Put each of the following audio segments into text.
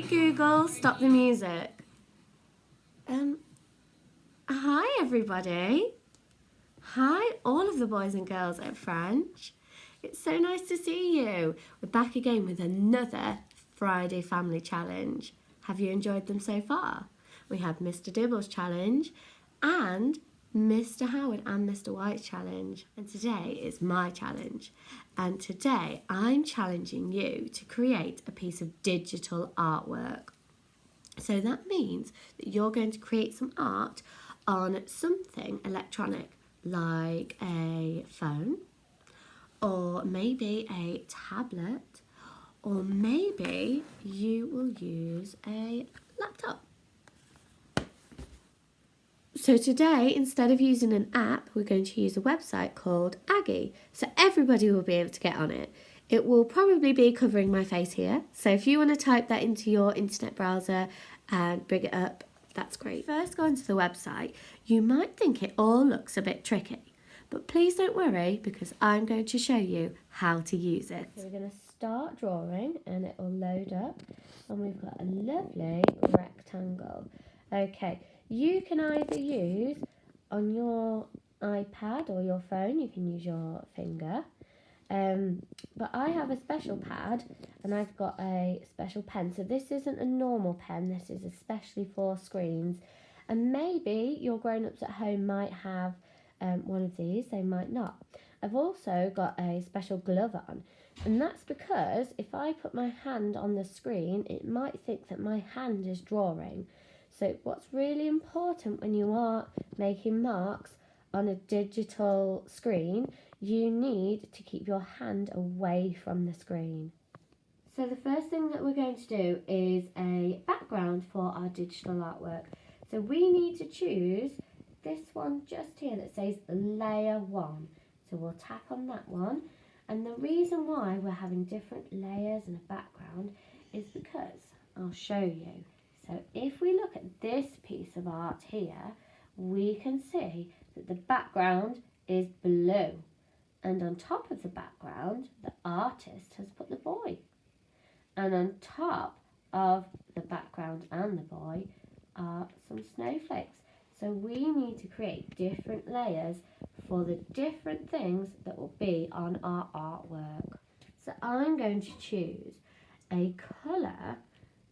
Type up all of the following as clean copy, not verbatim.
Google, stop the music. Hi everybody. Hi all of the boys and girls at Franche. It's so nice to see you. We're back again with another Friday Family Challenge. Have you enjoyed them so far? We had Mr. Dibble's challenge and Mr. Howard and Mr. White's challenge. And today is my challenge. And today I'm challenging you to create a piece of digital artwork. So that means that you're going to create some art on something electronic like a phone or maybe a tablet or maybe you will use a laptop. So today, instead of using an app, we're going to use a website called Aggie. So everybody will be able to get on it. It will probably be covering my face here. So if you want to type that into your internet browser and bring it up, that's great. First, go onto the website. You might think it all looks a bit tricky, but please don't worry because I'm going to show you how to use it. So we're going to start drawing and it will load up and we've got a lovely rectangle. Okay, you can either use on your iPad or your phone, you can use your finger. But I have a special pad and I've got a special pen. So this isn't a normal pen, this is especially for screens. And maybe your grown-ups at home might have one of these, they might not. I've also got a special glove on, and that's because if I put my hand on the screen, it might think that my hand is drawing. So what's really important when you are making marks on a digital screen, you need to keep your hand away from the screen. So the first thing that we're going to do is a background for our digital artwork. So we need to choose this one just here that says layer 1. So we'll tap on that one. And the reason why we're having different layers and a background is because I'll show you. So if we look at this piece of art here, we can see that the background is blue. And on top of the background, the artist has put the boy. And on top of the background and the boy are some snowflakes. So we need to create different layers for the different things that will be on our artwork. So I'm going to choose a colour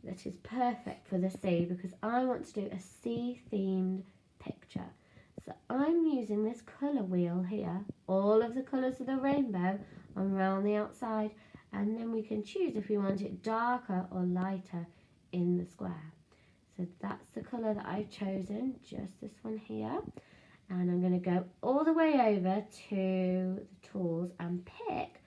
that is perfect for the sea because I want to do a sea themed picture. So I'm using this colour wheel here, all of the colours of the rainbow around the outside, and then we can choose if we want it darker or lighter in the square. So that's the colour that I've chosen, just this one here. And I'm going to go all the way over to the tools and pick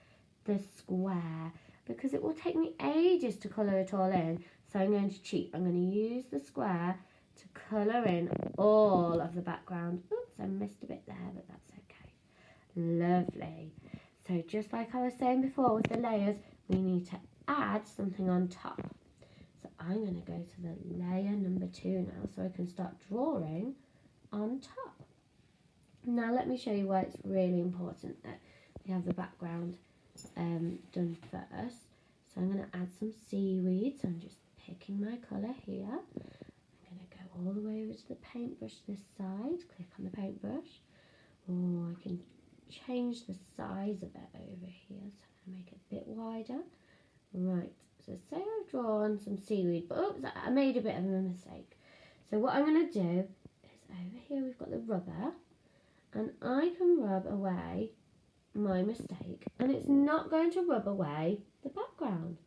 the square because it will take me ages to colour it all in. So I'm going to cheat. I'm going to use the square to colour in all of the background. Oops, I missed a bit there, but that's okay. Lovely. So just like I was saying before with the layers, we need to add something on top. So I'm going to go to the layer number 2 now so I can start drawing on top. Now let me show you why it's really important that we have the background done first. So I'm going to add some seaweed. So I'm just picking my colour here. I'm going to go all the way over to the paintbrush this side. Click on the paintbrush. Oh, I can change the size of it over here. So I'm going to make it a bit wider. Right, so say I've drawn some seaweed, but oops, I made a bit of a mistake. So what I'm going to do is over here we've got the rubber, and I can rub away my mistake, and it's not going to rub away the background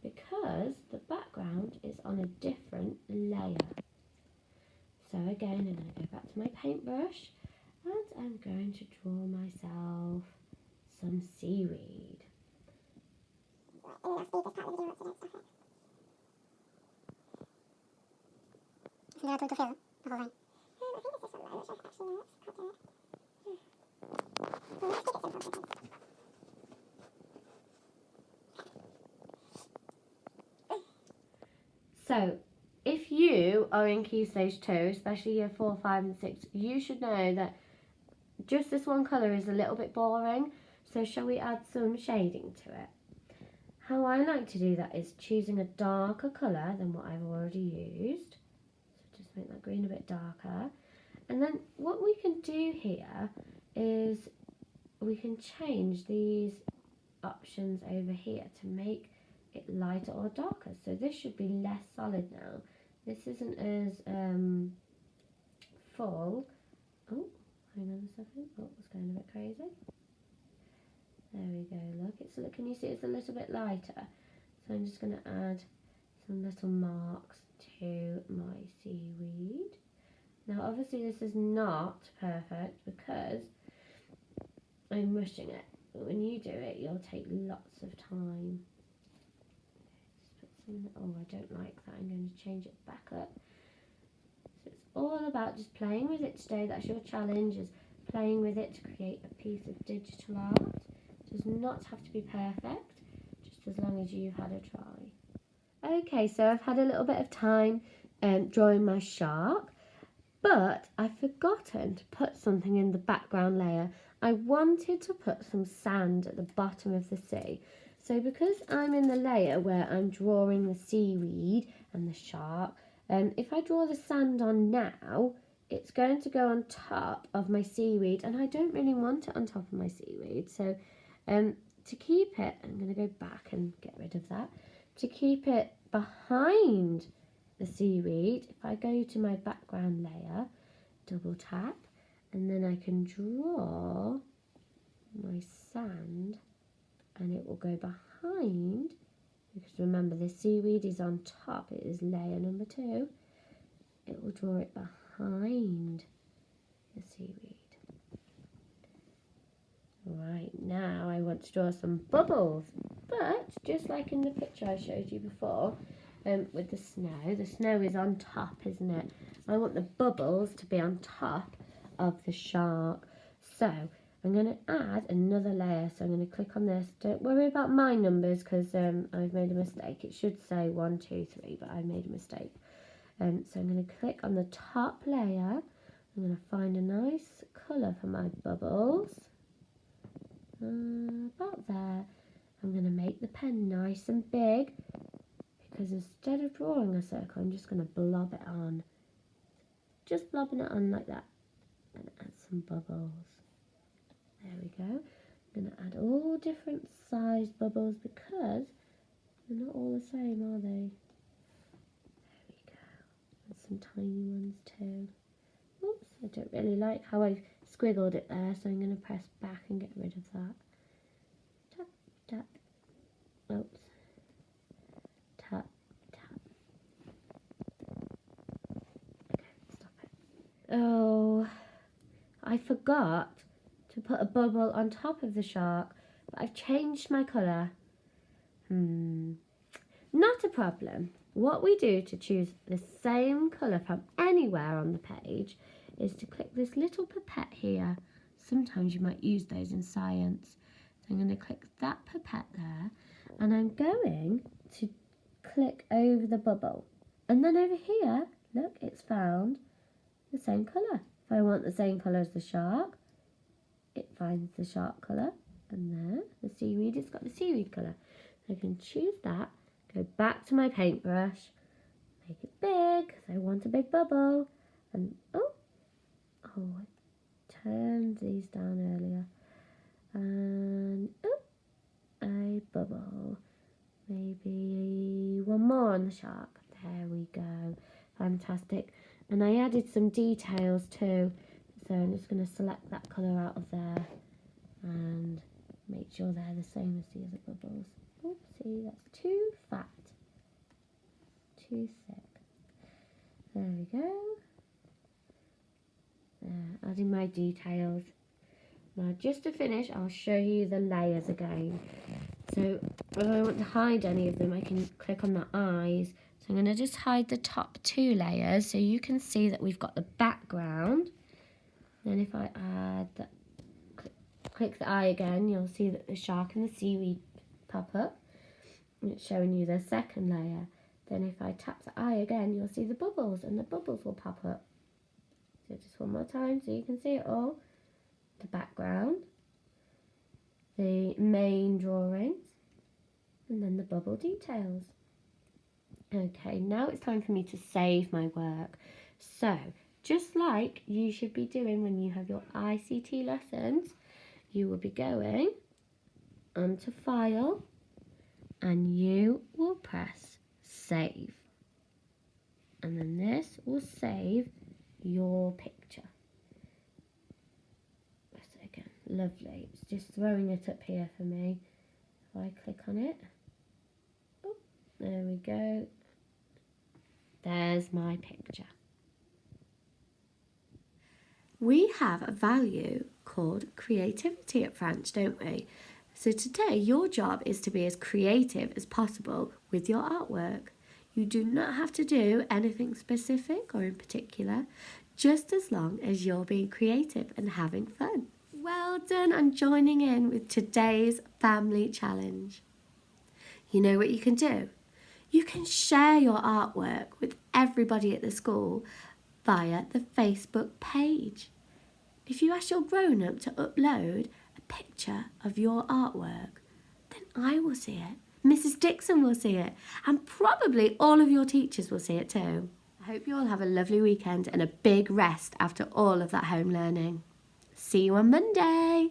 because the background is on a different layer. So again, I'm going to go back to my paintbrush, and I'm going to draw myself some seaweed. So if you are in Key Stage 2, especially year 4, 5 and 6, you should know that just this one colour is a little bit boring. So shall we add some shading to it? how I like to do that is choosing a darker colour than what I've already used. So just make that green a bit darker. And then what we can do here is we can change these options over here to make it lighter or darker. So this should be less solid now. This isn't as full. Oh, hang on a second. Oh, it's going a bit crazy. There we go. Look, can you see it's a little bit lighter? So I'm just going to add some little marks to my seaweed. Now, obviously, this is not perfect because I'm rushing it. But when you do it, you'll take lots of time. Just put some in the, oh, I don't like that. I'm going to change it back up. So it's all about just playing with it today. That's your challenge, is playing with it to create a piece of digital art. It does not have to be perfect, just as long as you've had a try. Okay, so I've had a little bit of time drawing my shark. But I've forgotten to put something in the background layer. I wanted to put some sand at the bottom of the sea. So because I'm in the layer where I'm drawing the seaweed and the shark, if I draw the sand on now, it's going to go on top of my seaweed, and I don't really want it on top of my seaweed. So to keep it, I'm going to go back and get rid of that. To keep it behind the seaweed, if I go to my background layer, double tap, and then I can draw my sand, and it will go behind, because remember the seaweed is on top, it is layer number 2. It will draw it behind the seaweed. Right, now I want to draw some bubbles, but just like in the picture I showed you before, with the snow is on top, isn't it? I want the bubbles to be on top of the shark. So I'm going to add another layer. So I'm going to click on this. Don't worry about my numbers because I've made a mistake. It should say 1, 2, 3, but I made a mistake. So I'm going to click on the top layer. I'm going to find a nice colour for my bubbles. About there. I'm going to make the pen nice and big, because instead of drawing a circle, I'm just going to blob it on. Just blobbing it on like that. And add some bubbles. There we go. I'm going to add all different sized bubbles because they're not all the same, are they? There we go. And some tiny ones too. Oops, I don't really like how I squiggled it there, so I'm going to press back and get rid of that. Tap, tap. Oops. Tap, tap. Okay, stop it. Oh, I forgot to put a bubble on top of the shark, but I've changed my colour. Not a problem. What we do to choose the same colour from anywhere on the page is to click this little pipette here. Sometimes you might use those in science. So I'm going to click that pipette there, and I'm going to click over the bubble. And then over here, look, it's found the same colour. If I want the same colour as the shark, it finds the shark colour. And there, the seaweed, it's got the seaweed colour. I can choose that, go back to my paintbrush, make it big, because I want a big bubble. And, I turned these down earlier. And, a bubble. Maybe one more on the shark. There we go. Fantastic. And I added some details too. So I'm just going to select that colour out of there and make sure they're the same as the other bubbles. Oopsie, that's too fat. Too thick. There we go. There, adding my details. Now just to finish, I'll show you the layers again. So if I want to hide any of them, I can click on the eyes. So I'm going to just hide the top 2 layers so you can see that we've got the background. Then if I add that, click the eye again, you'll see that the shark and the seaweed pop up. And it's showing you the second layer. Then if I tap the eye again, you'll see the bubbles, and the bubbles will pop up. So just one more time so you can see it all. The background, the main drawings, and then the bubble details. Okay, now it's time for me to save my work. So, just like you should be doing when you have your ICT lessons, you will be going onto File and you will press Save. And then this will save your picture. So again, lovely. It's just throwing it up here for me. If I click on it, oh, there we go. There's my picture. We have a value called creativity at Franche, don't we? So today your job is to be as creative as possible with your artwork. You do not have to do anything specific or in particular, just as long as you're being creative and having fun. Well done on joining in with today's family challenge. You know what you can do? You can share your artwork with everybody at the school via the Facebook page. If you ask your grown-up to upload a picture of your artwork, then I will see it, Mrs. Dixon will see it, and probably all of your teachers will see it too. I hope you all have a lovely weekend and a big rest after all of that home learning. See you on Monday.